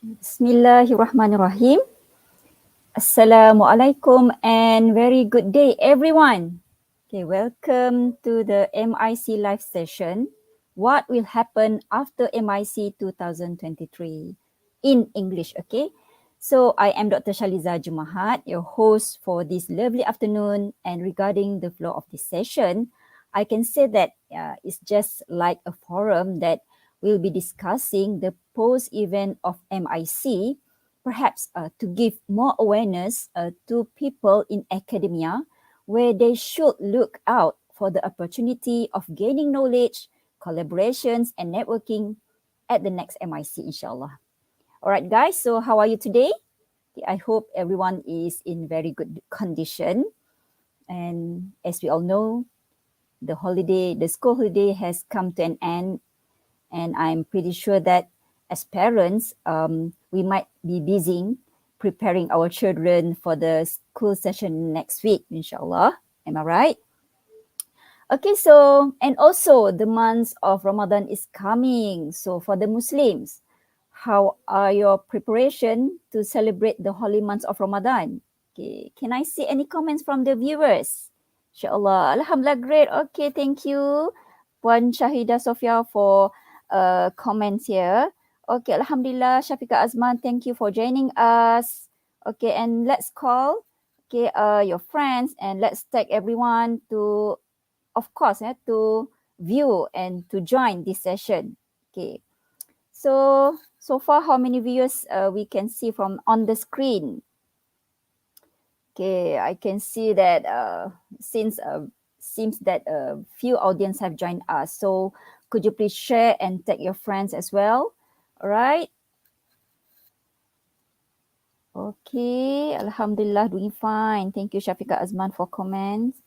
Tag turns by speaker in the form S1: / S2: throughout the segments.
S1: Bismillahirrahmanirrahim. Assalamualaikum and very good day everyone. Okay, welcome to the MIC live session. What will happen after MIC 2023 in English, okay? So I am Dr. Shaliza Jumahat, your host for this lovely afternoon, and regarding the flow of this session, I can say that it's just like a forum that we'll be discussing the post-event of MIC, perhaps to give more awareness to people in academia where they should look out for the opportunity of gaining knowledge, collaborations, and networking at the next MIC, inshallah. All right, guys, so how are you today? I hope everyone is in very good condition. And as we all know, the school holiday has come to an end. And I'm pretty sure that as parents, we might be busy preparing our children for the school session next week, inshallah. Am I right? Okay, so, and also the month of Ramadan is coming. So for the Muslims, how are your preparation to celebrate the holy months of Ramadan? Okay, can I see any comments from the viewers? InsyaAllah. Alhamdulillah, great. Okay, thank you, Puan Shahida Sofia, for comments here. Okay, Alhamdulillah, Syafiqah Azman, thank you for joining us. Okay, and let's call your friends and let's tag everyone to, of course, to view and to join this session. Okay, so far, how many viewers we can see from on the screen? Okay, I can see that seems that a few audience have joined us. So could you please share and tag your friends as well? All right. Okay, Alhamdulillah, doing fine. Thank you, Syafiqah Azman, for comments.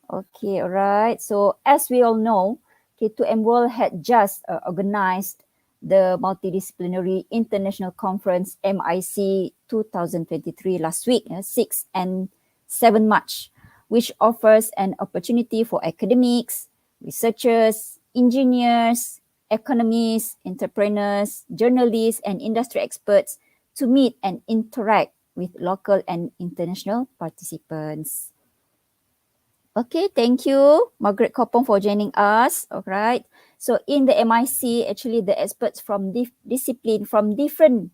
S1: Okay, all right. So as we all know, K2M World had just organized the Multidisciplinary International Conference MIC 2023 last week, 6 and 7 March, which offers an opportunity for academics, researchers, engineers, economists, entrepreneurs, journalists, and industry experts to meet and interact with local and international participants. Okay, thank you, Margaret Kopong, for joining us. All right. So in the MIC, actually the experts from different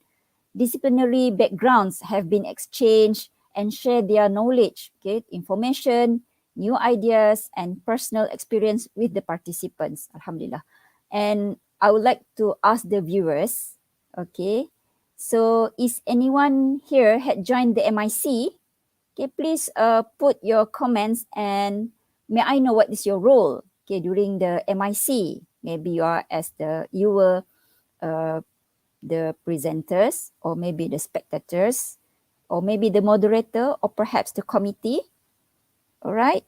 S1: disciplinary backgrounds have been exchanged and share their knowledge, information, new ideas, and personal experience with the participants. Alhamdulillah. And I would like to ask the viewers, okay, so is anyone here had joined the MIC? Okay, please put your comments and may I know what is your role during the MIC? Maybe you were the presenters, or maybe the spectators, or maybe the moderator, or perhaps the committee. All right.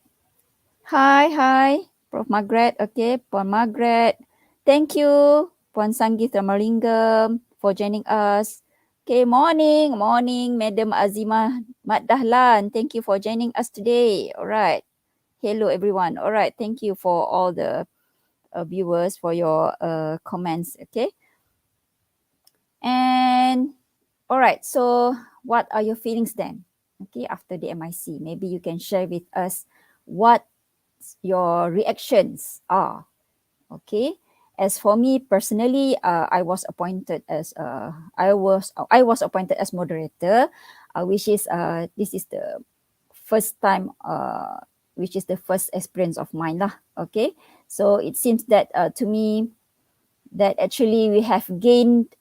S1: Hi, Prof. Margaret. Okay, Puan Margaret. Thank you, Puan Sanggith Ramalingam, for joining us. Okay, morning, Madam Azimah Mat Dahlan. Thank you for joining us today. All right. Hello, everyone. All right. Thank you for all the viewers for your comments. Okay. And all right. So what are your feelings then? Okay, after the MIC, maybe you can share with us what your reactions are. Okay. As for me personally, I was appointed as moderator, which is this is the first time, which is the first experience of mine lah. Okay, so it seems that to me that actually we have gained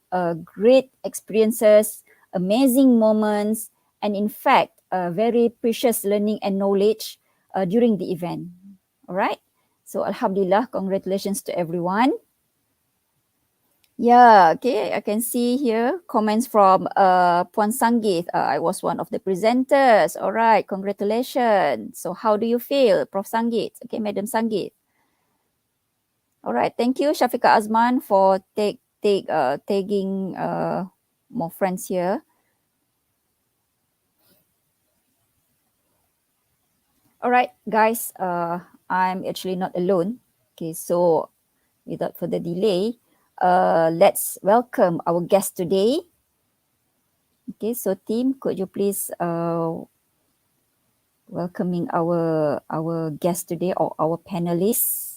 S1: great experiences, amazing moments, and in fact, very precious learning and knowledge during the event. All right. So Alhamdulillah, congratulations to everyone. Yeah, okay. I can see here comments from Puan Sanggit. I was one of the presenters. All right, congratulations. So how do you feel, Prof. Sanggit? Okay, Madam Sanggit. All right, thank you, Shafiqa Azman, for tagging more friends here. All right, guys, I'm actually not alone. Okay, so without further delay, let's welcome our guest today. Okay, so team, could you please welcoming our guest today or our panelists?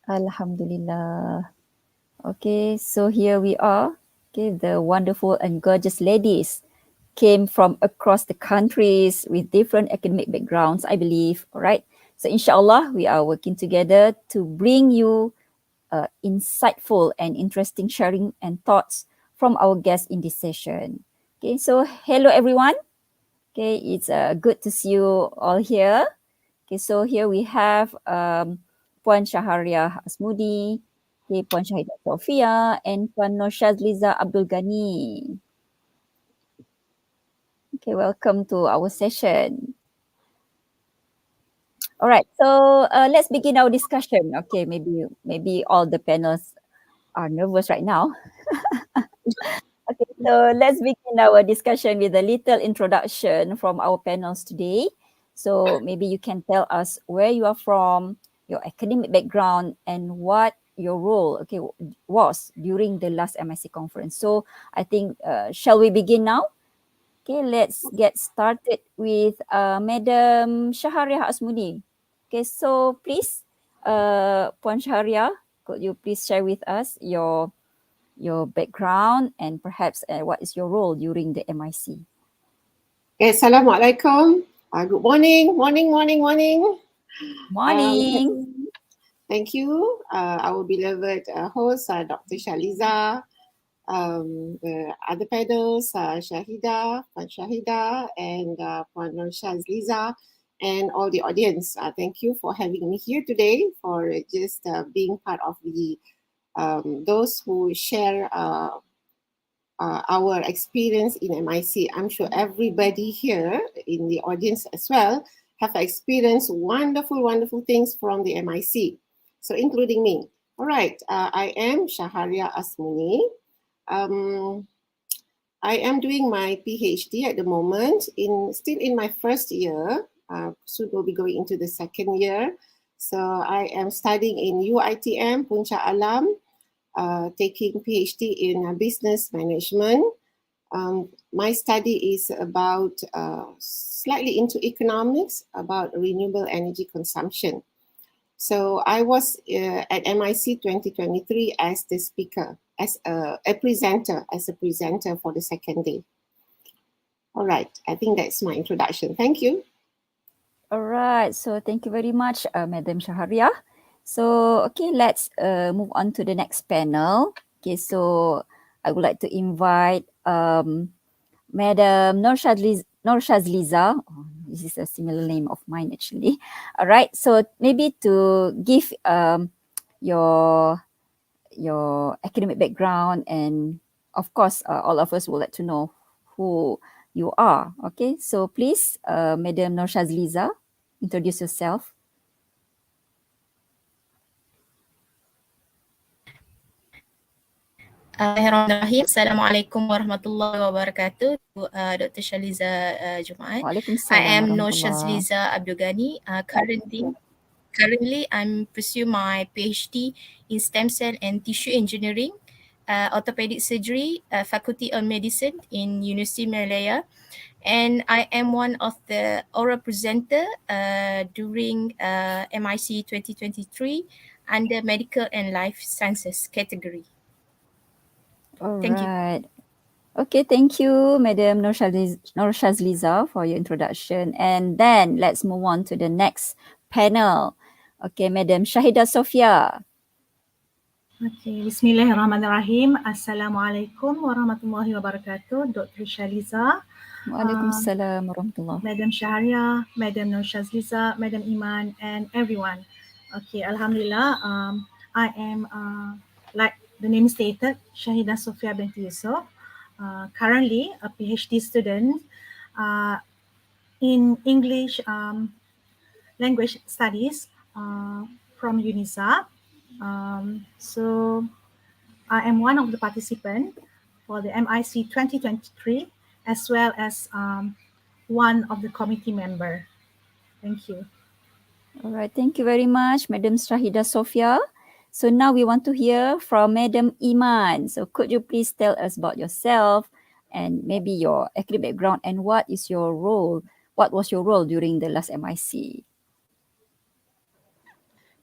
S1: Alhamdulillah. Okay, so here we are. Okay, the wonderful and gorgeous ladies came from across the countries with different academic backgrounds, I believe. All right. So inshallah, we are working together to bring you insightful and interesting sharing and thoughts from our guests in this session. Okay, so hello everyone. Okay, it's good to see you all here. Okay, so here we have Puan Shaharia Asmudi, okay, Puan Syahidah Sofia, and Puan Noshazliza Abdul Ghani. Okay, welcome to our session. All right, so let's begin our discussion. Okay, maybe all the panels are nervous right now. Okay, so let's begin our discussion with a little introduction from our panels today. So maybe you can tell us where you are from, your academic background, and what your role was during the last MIC conference. So I think, shall we begin now? Okay, let's get started with Madam Shaharia Asmudi. Okay, so please, Puan Shaharia, could you please share with us your background and perhaps what is your role during the MIC?
S2: Okay, Assalamualaikum. Good morning.
S1: Morning.
S2: Thank you, our beloved host, Dr. Shaliza, the other panels, Shahida, Puan Shahida, and Puan Shazliza, and all the audience. Thank you for having me here today, for just being part of the those who share our experience in MIC. I'm sure everybody here in the audience as well have experienced wonderful things from the MIC. So including me. All right, I am Shaharia Asmuni. I am doing my PhD at the moment, still in my first year. Soon will be going into the second year. So I am studying in UITM Puncak Alam, taking PhD in business management. My study is about slightly into economics, about renewable energy consumption. So I was at MIC 2023 as the speaker, as a presenter for the second day. All right, I think that's my introduction. Thank you.
S1: All right, so thank you very much, Madam Shaharia. So, okay, let's move on to the next panel. Okay, so I would like to invite Madam Norshazliza. Oh, this is a similar name of mine actually. All right, so maybe to give your academic background, and of course, all of us would like to know who you are. Okay, so please, Madam Norshazliza, introduce yourself.
S3: Bismillahirrahmanirrahim. Assalamualaikum warahmatullahi wabarakatuh. Dr. Shaliza Jumaat.
S1: Waalaikumsalam
S3: I am
S1: warahmatullah.
S3: Noshazliza Abdul Ghani. Currently, I'm pursuing my PhD in stem cell and tissue engineering orthopedic surgery, Faculty of Medicine in University Malaya. And I am one of the oral presenter during MIC 2023 under Medical and Life Sciences category.
S1: All
S3: Thank you.
S1: right. Okay, thank you, Madam Norshazliza, for your introduction. And then let's move on to the next panel. Okay, Madam Shahida Sofia.
S4: Okay, Bismillahirrahmanirrahim. Assalamualaikum warahmatullahi wabarakatuh. Dr. Shaliza,
S1: Waalaikumsalam warahmatullahi.
S4: Madam Shahria, Madam Norshazliza, Madam Iman, and everyone. Okay, Alhamdulillah. I am, like the name stated, Shahida Sofia binti Yusof. Currently a PhD student in English language studies from UNISA. So I am one of the participants for the MIC 2023 as well as one of the committee member. Thank you.
S1: All right, thank you very much, Madam Shahida Sofia. So now we want to hear from Madam Iman. So could you please tell us about yourself and maybe your academic background and what is your role? What was your role during the last MIC?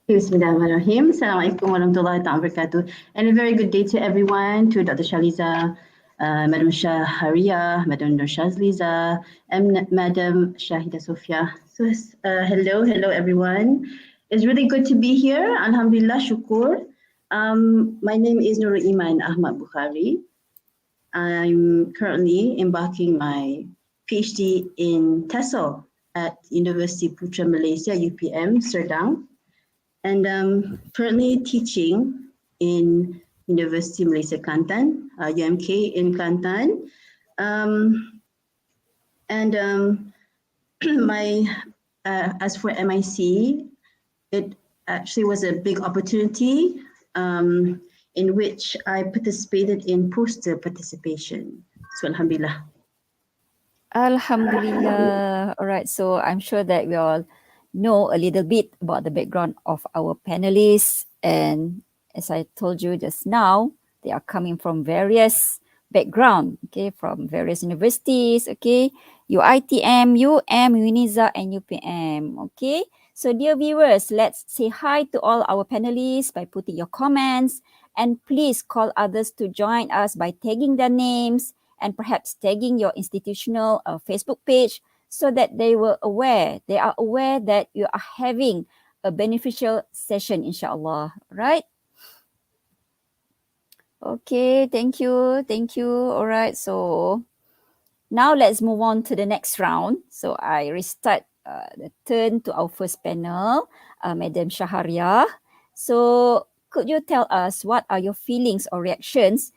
S5: Bismillahirrahmanirrahim. Assalamualaikum warahmatullahi wabarakatuh. And a very good day to everyone, to Dr. Shaliza, Madam Shahria, Madam Norshazliza, and Madam Shahida Sofia. So hello everyone. It's really good to be here. Alhamdulillah, shukur. My name is Nurul Iman Ahmad Bukhari. I'm currently embarking my PhD in TESOL at University Putra Malaysia, UPM, Serdang. And currently teaching in University Malaysia Kelantan, UMK in Kelantan. As for MIC, it actually was a big opportunity in which I participated in poster participation. So Alhamdulillah.
S1: Alhamdulillah. All right, so I'm sure that we all know a little bit about the background of our panelists. And as I told you just now, they are coming from various backgrounds, okay, from various universities, okay, UITM, UNISA, and UPM, okay. So dear viewers, let's say hi to all our panelists by putting your comments, and please call others to join us by tagging their names and perhaps tagging your institutional Facebook page so that they are aware that you are having a beneficial session, inshallah, right? Okay, thank you. All right, so now let's move on to the next round. So I restart the turn to our first panel, Madam Shahria. So could you tell us what are your feelings or reactions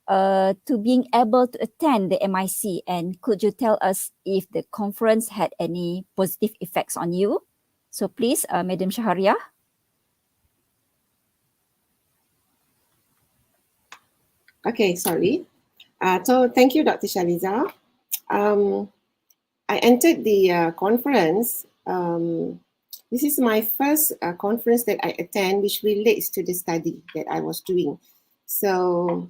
S1: to being able to attend the MIC, and could you tell us if the conference had any positive effects on you? So please, Madam Shahria.
S2: Okay, sorry. So thank you, Dr. Shaliza. I entered the conference. This is my first conference that I attend, which relates to the study that I was doing. So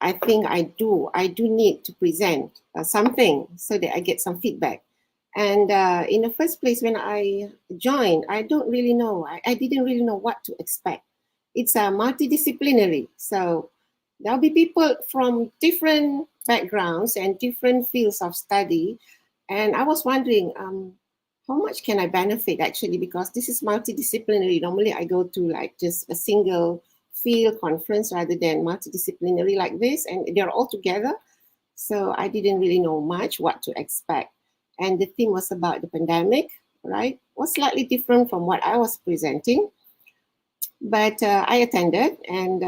S2: I think I do need to present something so that I get some feedback. And in the first place, when I joined, I didn't really know what to expect. It's multidisciplinary. So there'll be people from different backgrounds and different fields of study. And I was wondering, how much can I benefit actually? Because this is multidisciplinary. Normally I go to like just a single field conference rather than multidisciplinary like this, and they're all together. So I didn't really know much what to expect. And the theme was about the pandemic, right? It was slightly different from what I was presenting. But I attended, and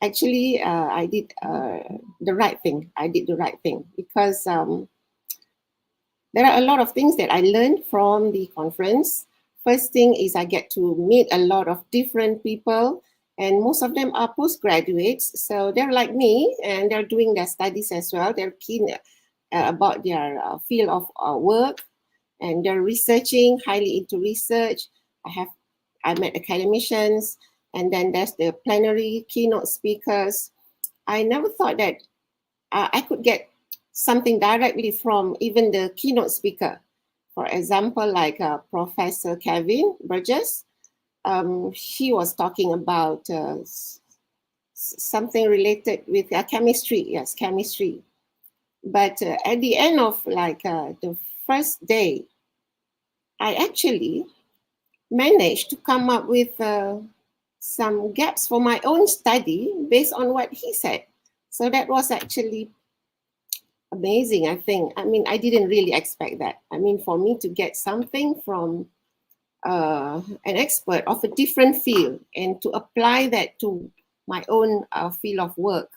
S2: actually I did the right thing. Because there are a lot of things that I learned from the conference. First thing is I get to meet a lot of different people, and most of them are postgraduates. So they're like me, and they're doing their studies as well. They're keen about their field of work, and they're researching, highly into research. I met academicians, and then there's the plenary keynote speakers. I never thought that I could get something directly from even the keynote speaker. For example, like Professor Kevin Burgess, he was talking about something related with chemistry. Yes, chemistry. But at the end of the first day, I actually managed to come up with some gaps for my own study based on what he said. So that was actually amazing, I think. I mean, I didn't really expect that. I mean, for me to get something from an expert of a different field and to apply that to my own field of work,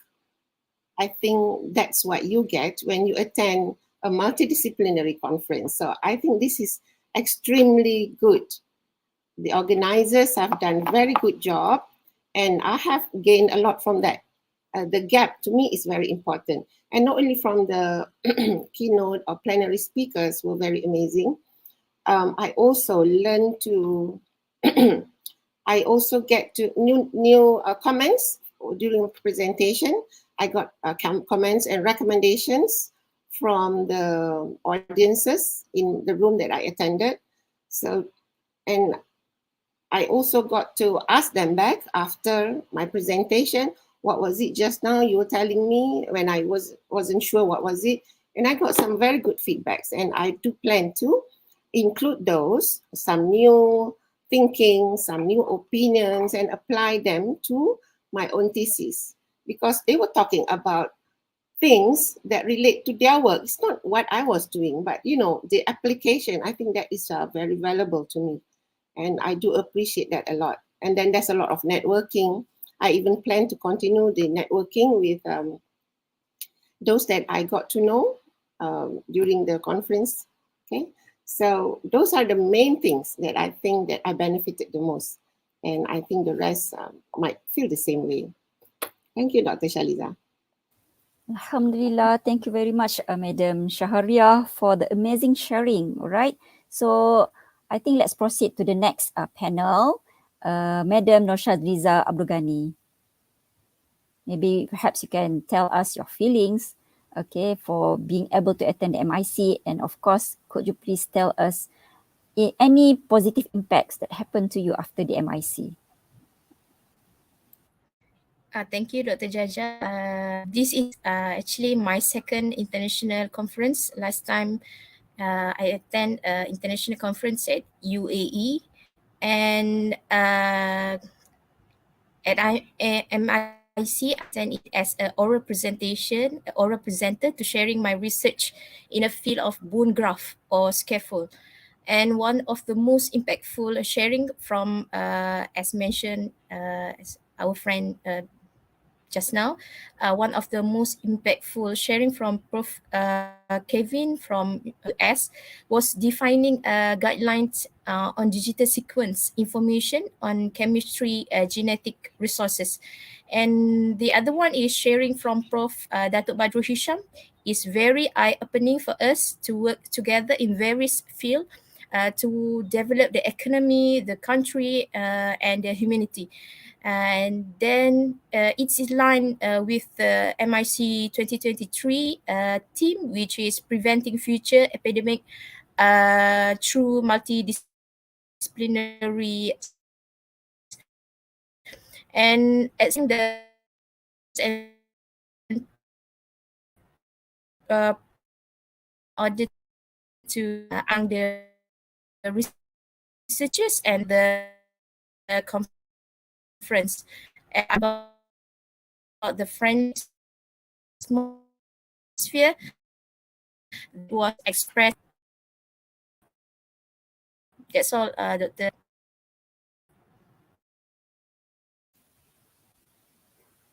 S2: I think that's what you get when you attend a multidisciplinary conference. So I think this is extremely good. The organizers have done a very good job, and I have gained a lot from that. The gap to me is very important. And not only from the keynote or plenary speakers were very amazing, I also learned to, I also get to new comments during the presentation. I got comments and recommendations from the audiences in the room that I attended. So, and I also got to ask them back after my presentation, what was it just now you were telling me when I wasn't sure what was it? And I got some very good feedbacks, and I do plan to include those, some new thinking, some new opinions, and apply them to my own thesis, because they were talking about things that relate to their work. It's not what I was doing, but the application, I think that is very valuable to me. And I do appreciate that a lot. And then there's a lot of networking. I even plan to continue the networking with those that I got to know during the conference. Okay, so those are the main things that I think that I benefited the most. And I think the rest might feel the same way. Thank you, Dr. Shaliza.
S1: Alhamdulillah, thank you very much, Madam Shahariah, for the amazing sharing. All right, so I think let's proceed to the next panel. Madam Norshadliza Abdul Ghani. Maybe perhaps you can tell us your feelings, okay, for being able to attend the MIC, and of course, could you please tell us any positive impacts that happened to you after the MIC?
S3: Thank you, Dr. Jaja. This is actually my second international conference. Last time I attend an international conference at UAE, and at MIC, I attend it as an oral presentation, oral presenter to sharing my research in a field of bone graft or scaffold. And one of the most impactful sharing from, as mentioned, as our friend just now, one of the most impactful sharing from Prof. Kevin from US was defining guidelines on digital sequence information on chemistry genetic resources. And the other one is sharing from Prof. Datuk Badrul Hisham is very eye-opening for us to work together in various fields to develop the economy, the country, and the humanity. And then it's in line with the MIC 2023 theme, which is preventing future epidemic through multidisciplinary. And at the order to the researchers and the conference about the French atmosphere was expressed. That's all, Dr.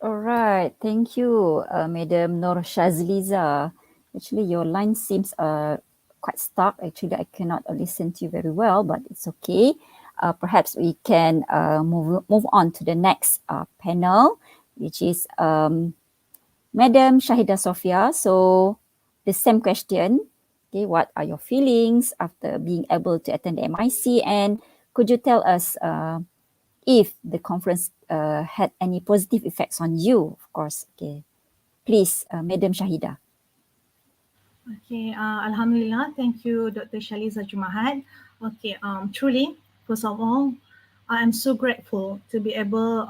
S1: All right, thank you, Madam Norshadliza. Actually, your line seems quite stuck. Actually, I cannot listen to you very well, but it's okay. Perhaps we can move on to the next panel, which is Madam Shahida Sofia. So the same question. Okay, what are your feelings after being able to attend the MIC, and could you tell us if the conference had any positive effects on you, of course. Okay, please, Madam Shahida.
S4: Okay, Alhamdulillah. Thank you, Dr. Shaliza Jumahat. Okay, truly, first of all, I am so grateful to be able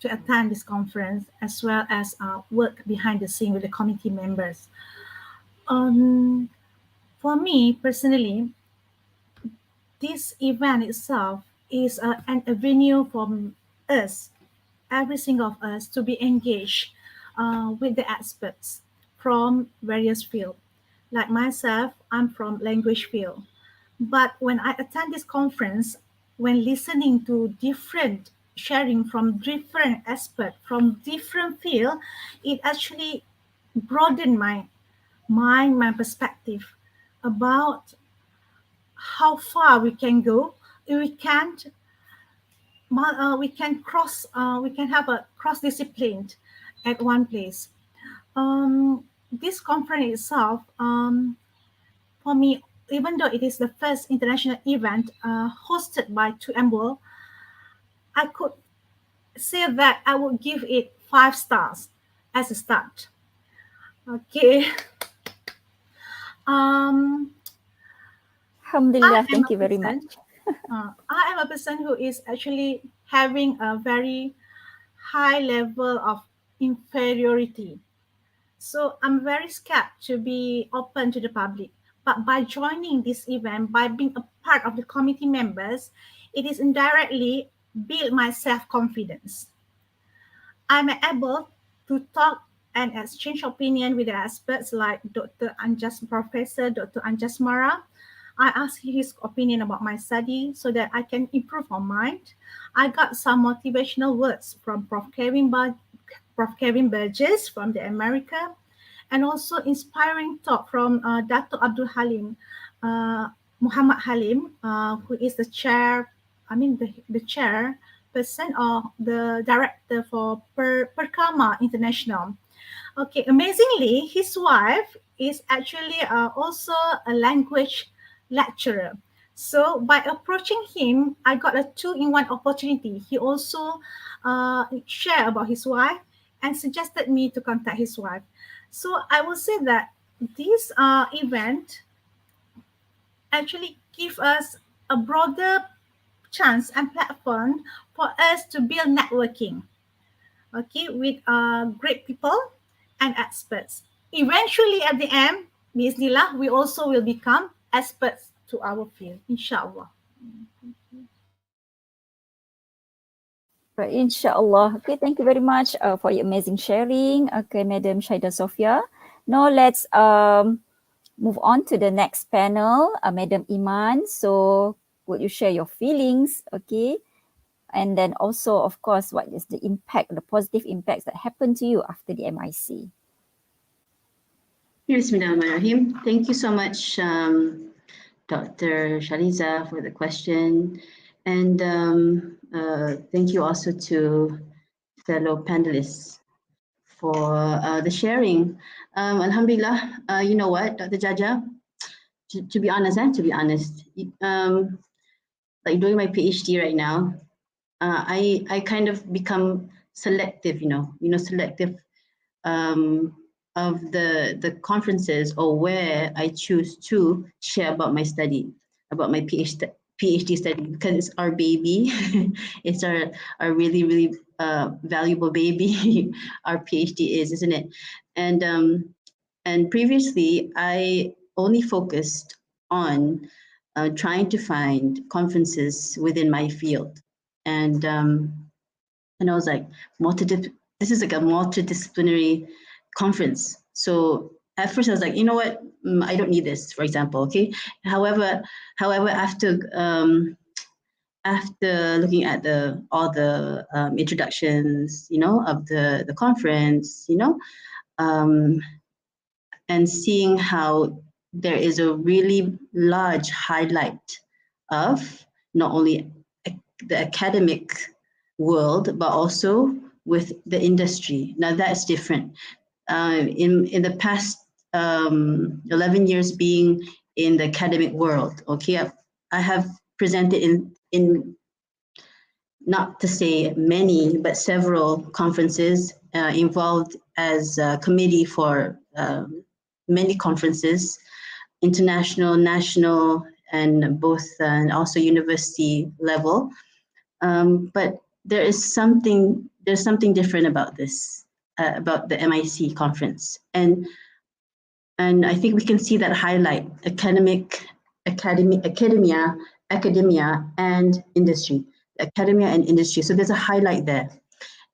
S4: to attend this conference as well as work behind the scene with the committee members. For me personally, this event itself is an avenue for us, every single of us, to be engaged with the experts from various fields. Like myself, I'm from language field. But when I attend this conference, when listening to different sharing from different experts from different field, it actually broadened my mind, my perspective about how far we can go if we can't we can have a cross discipline at one place. This conference itself, for me, even though it is the first international event hosted by 2M World, I could say that I would give it 5 stars as a start. Okay.
S1: Alhamdulillah, thank you very much.
S4: I am a person who is actually having a very high level of inferiority. So I'm very scared to be open to the public. But by joining this event, by being a part of the committee members, it is indirectly build my self-confidence. I'm able to talk and exchange opinion with the experts like Professor Dr. Anjas Mara. I asked his opinion about my study so that I can improve my mind. I got some motivational words from Prof. Kevin Burgess from the America, and also inspiring talk from Dr. Abdul Halim, Muhammad Halim, who is the chairperson or the director for Perkama International. Okay, amazingly, his wife is actually also a language lecturer. So by approaching him, I got a 2-in-1 opportunity. He also shared about his wife and suggested me to contact his wife. So I will say that this event actually give us a broader chance and platform for us to build networking, okay, with great people and experts. Eventually, at the end, Bismillah, we also will become experts to our field, inshallah.
S1: Right, inshallah. Okay, thank you very much for your amazing sharing. Okay, Madam Shahida Sophia. Now let's move on to the next panel, Madam Iman. So would you share your feelings, okay? And then also, of course, what is the impact, the positive impacts that happened to you after the MIC?
S5: Bismillahirrahmanirrahim. Thank you so much, Dr. Shaliza, for the question. And thank you also to fellow panelists for the sharing. Alhamdulillah, you know what, Dr. Jaja, to be honest, like doing my PhD right now, I kind of become selective, selective of the conferences or where I choose to share about my study, about my PhD study, because it's our baby. It's our really, really valuable baby. Our PhD isn't it? And previously, I only focused on trying to find conferences within my field. And I was like, this is like a multidisciplinary conference. So at first I was like, you know what, I don't need this, for example, okay? However, after looking at all the introductions, of the conference, and seeing how there is a really large highlight of not only the academic world, but also with the industry. Now that's different. In the past 11 years being in the academic world, okay, I have presented in not to say many, but several conferences, involved as a committee for many conferences, international, national, and both, and also university level. But there's something different about this, about the MIC conference. And I think we can see that highlight: academia, and industry. Academia and industry. So there's a highlight there.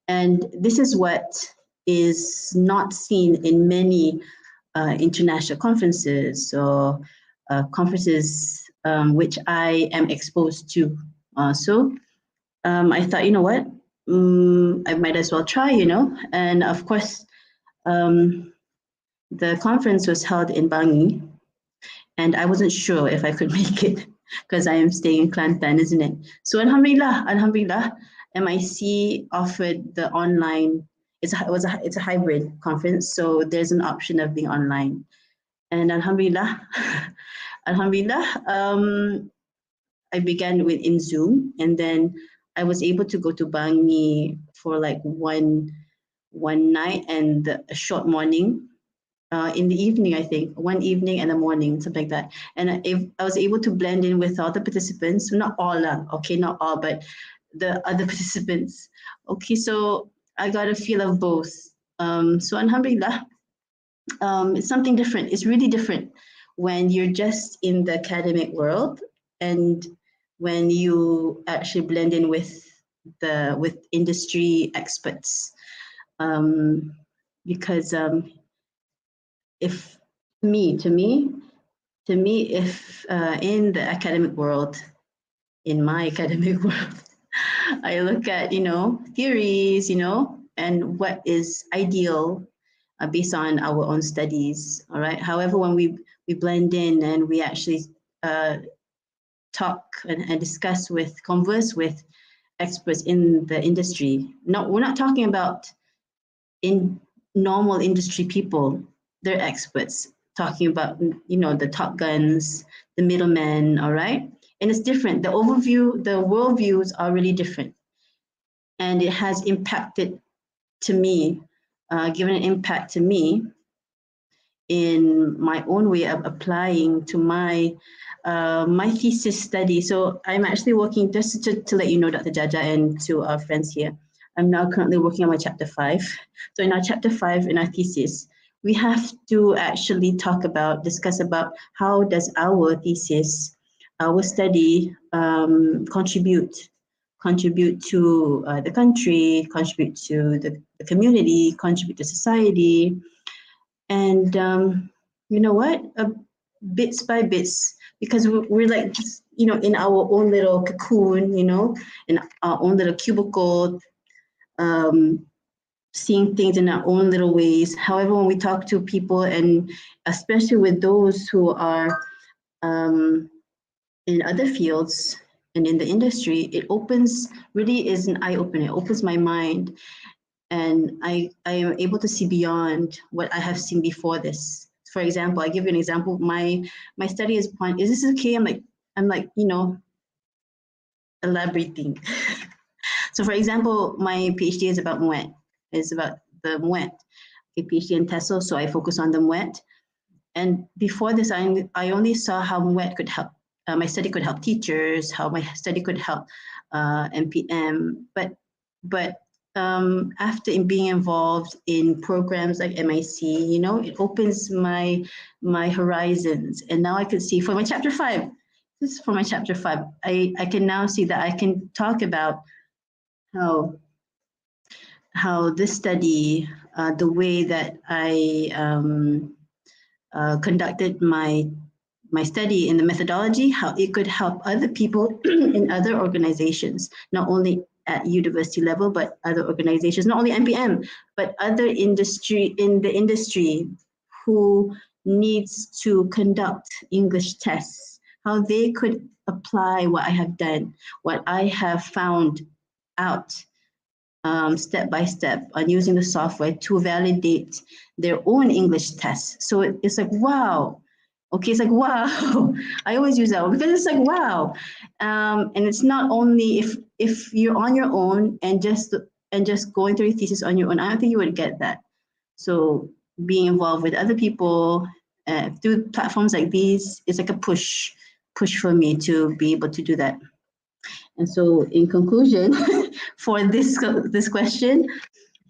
S5: And this is what is not seen in many international conferences or conferences which I am exposed to. So I thought, you know what, I might as well try, and of course, the conference was held in Bangi, and I wasn't sure if I could make it because I am staying in Kelantan, isn't it? So Alhamdulillah, MIC offered the online. It's a hybrid conference, so there's an option of being online, and Alhamdulillah, I began in Zoom, and then I was able to go to Bangi for like one night and a short morning. In the evening, I think, one evening and a morning, something like that. And I was able to blend in with all the participants, not all, not all, but the other participants. Okay, so I got a feel of both. So Alhamdulillah, it's something different. It's really different when you're just in the academic world and when you actually blend in with industry experts. Because if to me, if in the academic world, in my academic world, I look at theories, and what is ideal based on our own studies. All right. However, when we blend in and we actually talk and discuss converse with experts in the industry. No, we're not talking about in normal industry people. They're experts talking about, the top guns, the middlemen, all right? And it's different. The overview, the worldviews are really different. And it has impacted to me, given an impact to me in my own way of applying to my thesis study. So I'm actually working, just to let you know, Dr. Jaja, and to our friends here, I'm now currently working on my chapter 5. So in our chapter 5, in our thesis, we have to actually discuss about how does our thesis, our study contribute to the country, contribute to the community, contribute to society. And you know what? Bits by bits, because we're like, in our own little cocoon, in our own little cubicle, seeing things in our own little ways. However, when we talk to people, and especially with those who are in other fields and in the industry, it really is an eye-opener. It opens my mind. And I am able to see beyond what I have seen before this. For example, I give you an example. My study is this okay? I'm like, elaborating. So for example, my PhD is about MUET. It's about the MUET. Okay, PhD in TESOL, so I focus on the MUET. And before this, I only saw how MUET could help. My study could help teachers, how my study could help MPM. But after being involved in programs like MIC, it opens my horizons. And now I can see for my chapter 5, this is for my chapter 5, I can now see that I can talk about how this study, the way that I conducted my study in the methodology, how it could help other people in other organizations, not only at university level, but other organizations, not only MPM, but other industry who needs to conduct English tests, how they could apply what I have done, what I have found out step by step on using the software to validate their own English tests. So it's like, wow. Okay, it's like, wow. I always use that one because it's like, wow. And it's not only if you're on your own and just going through your thesis on your own, I don't think you would get that. So being involved with other people through platforms like these is like a push for me to be able to do that. And so in conclusion, for this question,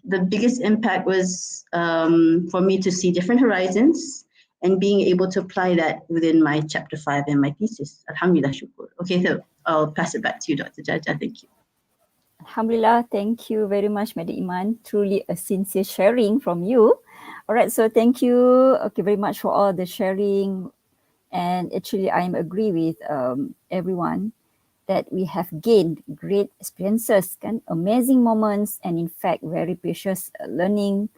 S5: the biggest impact was for me to see different horizons and being able to apply that within my chapter 5 and my thesis. Alhamdulillah, shukr. Okay, so I'll pass it back to you, Dr. Jaja. Thank you.
S1: Alhamdulillah, thank you very much, Madam Iman. Truly a sincere sharing from you. All right, so thank you very much for all the sharing. And actually, I agree with everyone that we have gained great experiences, amazing moments, and in fact, very precious learning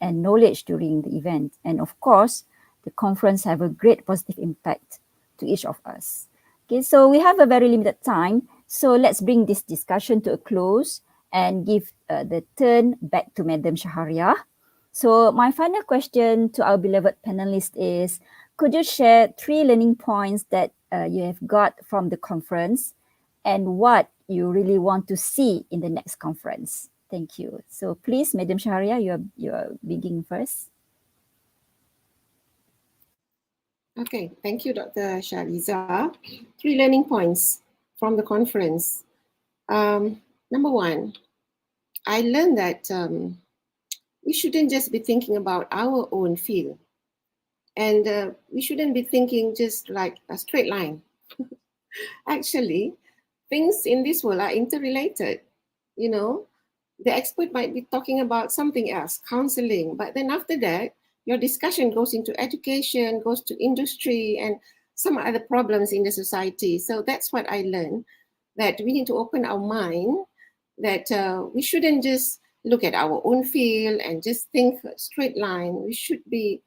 S1: and knowledge during the event. And of course, the conference have a great positive impact to each of us. Okay, so we have a very limited time. So let's bring this discussion to a close and give the turn back to Madam Shahariah. So my final question to our beloved panelists is, could you share 3 learning points that you have got from the conference and what you really want to see in the next conference? Thank you. So please, Madam Shahariah, you are beginning first.
S2: Okay, thank you, Dr. Shaliza. 3 learning points from the conference. Number 1, I learned that we shouldn't just be thinking about our own field. And we shouldn't be thinking just like a straight line. Actually, things in this world are interrelated. You know, the expert might be talking about something else, counseling, but then after that, your discussion goes into education, goes to industry, and some other problems in the society. So that's what I learned, that we need to open our mind, that we shouldn't just look at our own field and just think straight line. We should be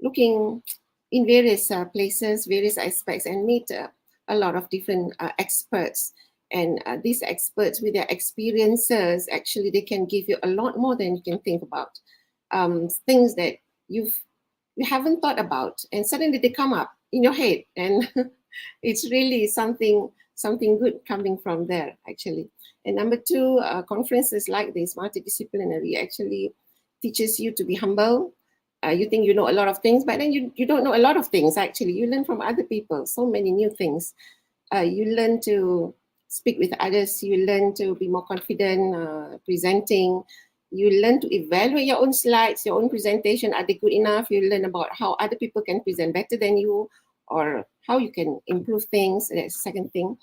S2: looking in various places, various aspects, and meet a lot of different experts. And these experts with their experiences, actually, they can give you a lot more than you can think about. Things that you haven't thought about, and suddenly they come up in your head, and it's really something good coming from there, actually. And number 2, conferences like this, multidisciplinary, actually teaches you to be humble. You think you know a lot of things, but then you don't know a lot of things, actually. You learn from other people, so many new things. You learn to speak with others, you learn to be more confident presenting, you learn to evaluate your own slides, your own presentation, are they good enough? You learn about how other people can present better than you, or how you can improve things. That's the second thing.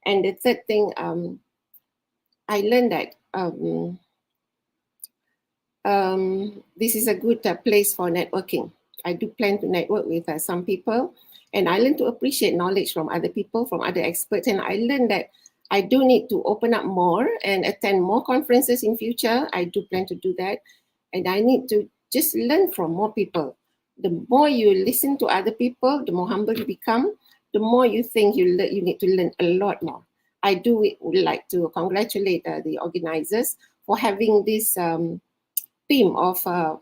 S2: And the third thing, I learned that this is a good place for networking. I do plan to network with some people, and I learn to appreciate knowledge from other people, from other experts. And I learned that I do need to open up more and attend more conferences in future. I do plan to do that. And I need to just learn from more people. The more you listen to other people, the more humble you become, the more you think you need to learn a lot more. I would like to congratulate the organizers for having this theme of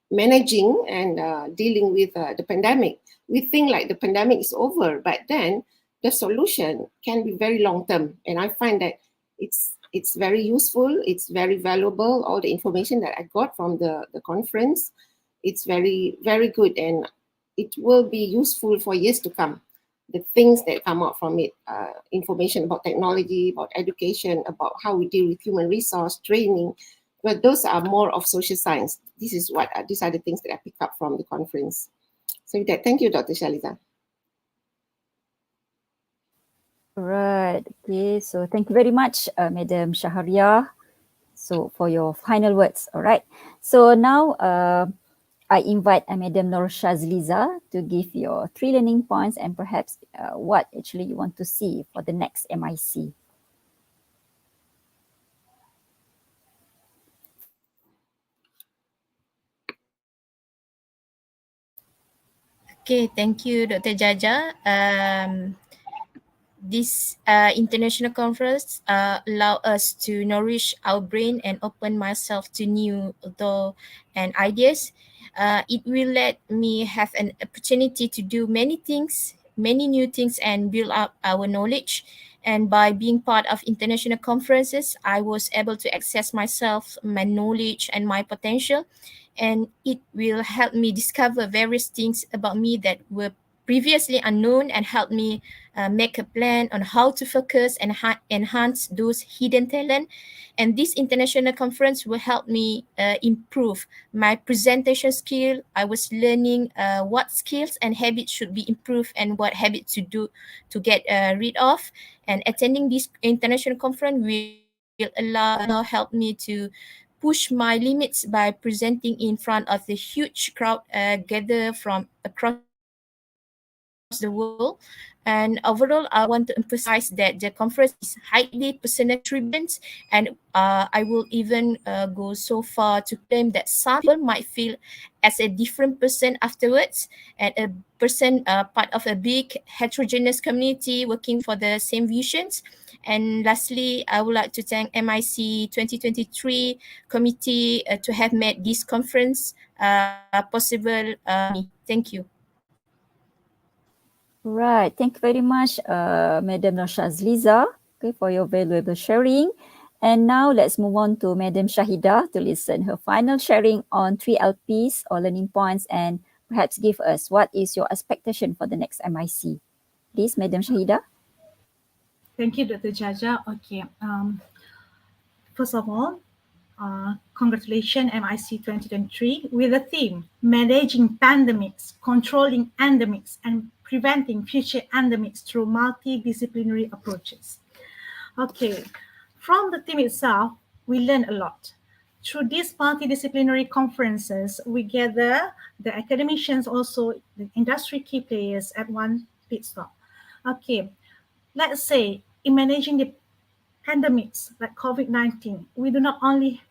S2: managing and dealing with the pandemic. We think like the pandemic is over, but then the solution can be very long-term. And I find that it's very useful, it's very valuable, all the information that I got from the conference. It's very, very good, and it will be useful for years to come. The things that come out from it, information about technology, about education, about how we deal with human resource, training, but those are more of social science. These are the things that I pick up from the conference. So with that, thank you, Dr. Shaliza.
S1: Right. Okay. So thank you very much, Madam Shahariah. So for your final words. All right. So now I invite Madam Nur Shazliza to give your 3 learning points and perhaps what actually you want to see for the next MIC.
S3: Okay, thank you, Dr. Jaja. This international conference allow us to nourish our brain and open myself to new thought and ideas. It will let me have an opportunity to do many things, many new things, and build up our knowledge. And by being part of international conferences, I was able to access myself, my knowledge, and my potential. And it will help me discover various things about me that were previously unknown, and help me make a plan on how to focus and enhance those hidden talent. And this international conference will help me improve my presentation skill. I was learning what skills and habits should be improved and what habits to do to get rid of. And attending this international conference will help me to push my limits by presenting in front of the huge crowd gather from across the world. And overall, I want to emphasize that the conference is highly personal experience, and I will even go so far to claim that some people might feel as a different person afterwards, and a person part of a big heterogeneous community working for the same visions. And lastly, I would like to thank MIC 2023 committee to have made this conference possible. Thank you.
S1: Right. Thank you very much, Madam Noshazliza, okay, for your valuable sharing. And now let's move on to Madam Shahida to listen her final sharing on 3 LPs or learning points, and perhaps give us what is your expectation for the next MIC. Please, Madam Shahida.
S4: Thank you, Dr. Jaja. Okay. First of all, congratulations MIC 2023 with the theme Managing Pandemics, Controlling Endemics, and Preventing Future Endemics Through Multidisciplinary Approaches. Okay, from the theme itself, we learn a lot. Through these multidisciplinary conferences, we gather the academicians, also the industry key players at one pit stop. Okay, let's say in managing the pandemics like COVID-19, we do not only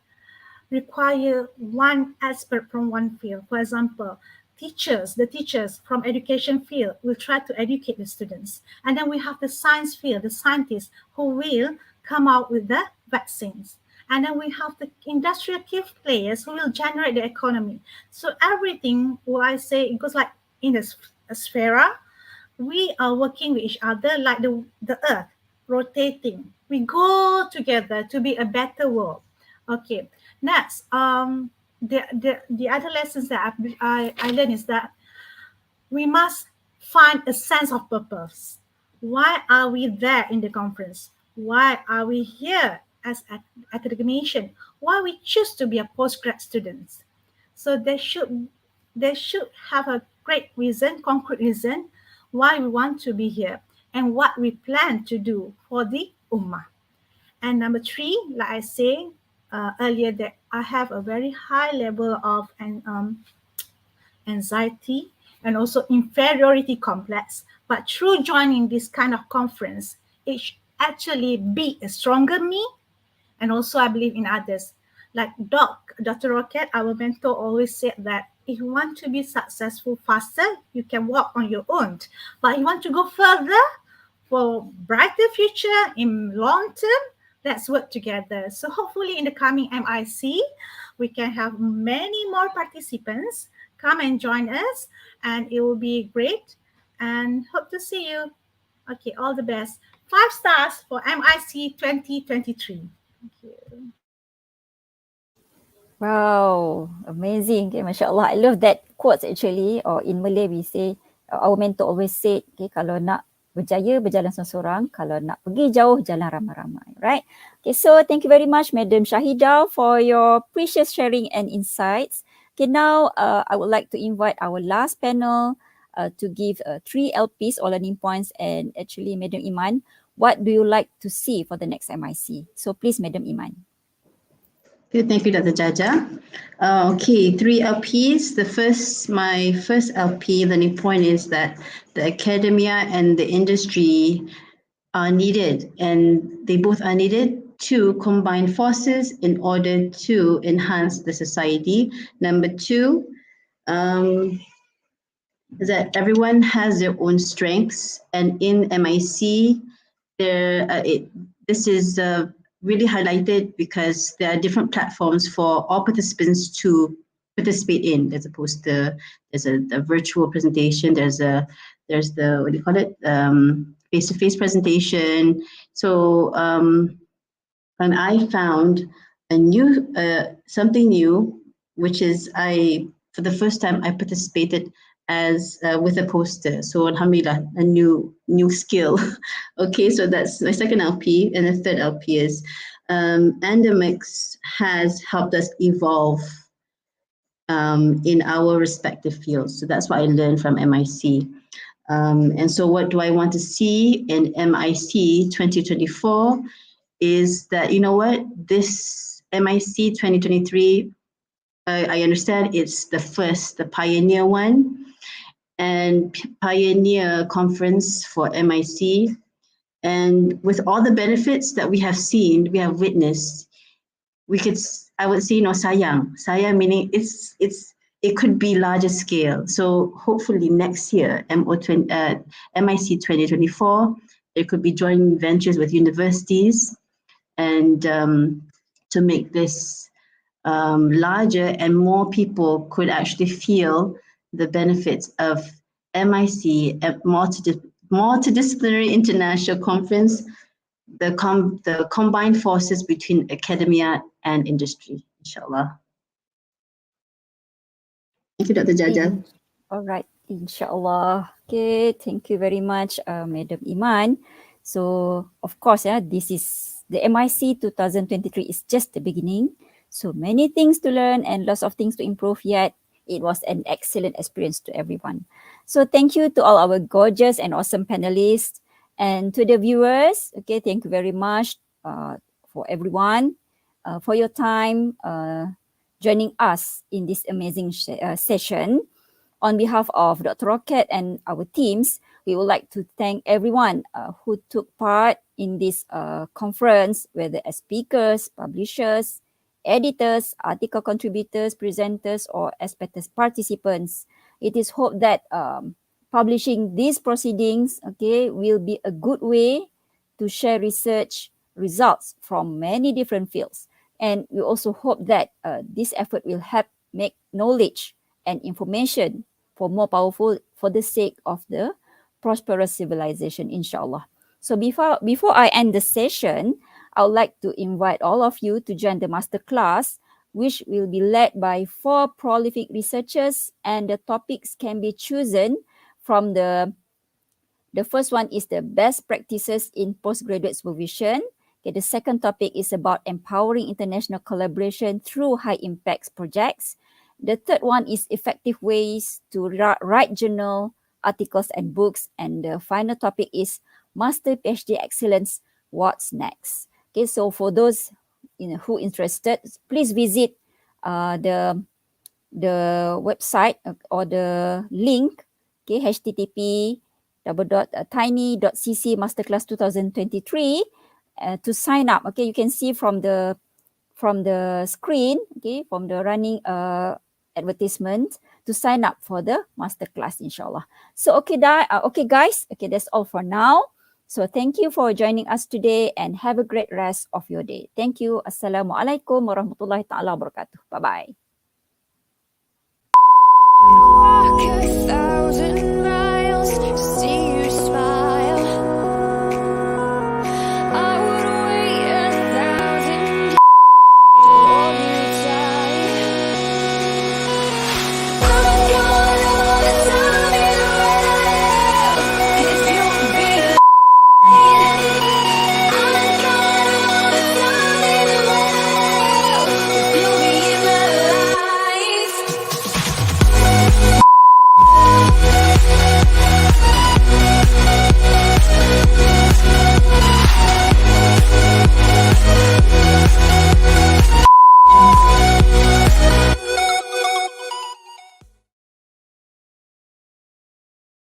S4: require one expert from one field. For example, the teachers from education field will try to educate the students. And then we have the science field, the scientists who will come out with the vaccines. And then we have the industrial key players who will generate the economy. So everything, what I say, it goes like in the sphere. We are working with each other like the earth rotating. We go together to be a better world. Okay. Next, the other lessons that I learned is that we must find a sense of purpose. Why are we there in the conference? Why are we here as academician? Why we choose to be a postgrad students? So they should have a great reason, concrete reason why we want to be here and what we plan to do for the Ummah. And number 3, like I say earlier, that I have a very high level of anxiety and also inferiority complex. But through joining this kind of conference, it actually be a stronger me, and also I believe in others. Like Dr. Rocket, our mentor, always said that if you want to be successful faster, you can walk on your own. But if you want to go further for brighter future in long term, let's work together. So hopefully in the coming MIC, we can have many more participants come and join us, and it will be great, and hope to see you. Okay, all the best. 5 stars for MIC 2023. Thank you.
S1: Wow, amazing. Okay, Masya Allah. I love that quote actually, or in Malay we say, our mentor always said, okay, kalau nak berjaya, berjalan seorang-seorang. Kalau nak pergi jauh, jalan ramai-ramai. Right? Okay, so thank you very much, Madam Shahida, for your precious sharing and insights. Okay, now I would like to invite our last panel to give 3 LPs or learning points. And actually, Madam Iman, what do you like to see for the next MIC? So please, Madam Iman.
S5: Good, thank you, Dr. Jaja. Okay, 3 LPs. My first LP learning point is that the academia and the industry are needed, and they both are needed to combine forces in order to enhance the society. Number 2, is that everyone has their own strengths, and in MIC, this is really highlighted because there are different platforms for all participants to participate in, as opposed to there's a virtual presentation, there's the what do you call it, face-to-face presentation. So and I found a new something new, which is for the first time I participated as with a poster. So alhamdulillah, a new skill. Okay, so that's my second LP, and the third LP is Andamix has helped us evolve in our respective fields. So that's what I learned from MIC. And so what do I want to see in MIC 2024 is that, you know what, this MIC 2023, I understand it's the pioneer one, and pioneer conference for MIC. And with all the benefits that we have seen, we have witnessed, I would say, sayang meaning it could be larger scale. So hopefully next year, MIC 2024, there could be joint ventures with universities and to make this larger, and more people could actually feel the benefits of MIC, Multidisciplinary International Conference, the combined forces between academia and industry, inshallah. Thank you, Dr. Jaja.
S1: All right, inshallah. Okay, thank you very much, Madam Iman. So, of course, this is the MIC 2023 is just the beginning. So many things to learn and lots of things to improve yet. It was an excellent experience to everyone. So thank you to all our gorgeous and awesome panelists, and to the viewers. Okay, thank you very much for everyone for your time joining us in this amazing session. On behalf of Dr. Rocket and our teams, we would like to thank everyone who took part in this conference, whether as speakers, publishers, editors, article contributors, presenters, or as participants. It is hoped that publishing these proceedings, okay, will be a good way to share research results from many different fields. And we also hope that this effort will help make knowledge and information for more powerful for the sake of the prosperous civilization, inshallah. So before I end the session, I would like to invite all of you to join the masterclass, which will be led by 4 prolific researchers, and the topics can be chosen from the first one is the best practices in postgraduate supervision. Okay, the second topic is about empowering international collaboration through high impact projects. The third one is effective ways to write journal articles and books. And the final topic is Master PhD Excellence, what's next? Okay, so for those who interested, please visit the website or the link, okay, http://tiny.cc masterclass 2023 to sign up. Okay, you can see from the screen, okay, from the running advertisement to sign up for the masterclass, inshallah. So okay guys, okay, that's all for now. So thank you for joining us today and have a great rest of your day. Thank you. Assalamualaikum warahmatullahi ta'ala wabarakatuh. Bye-bye.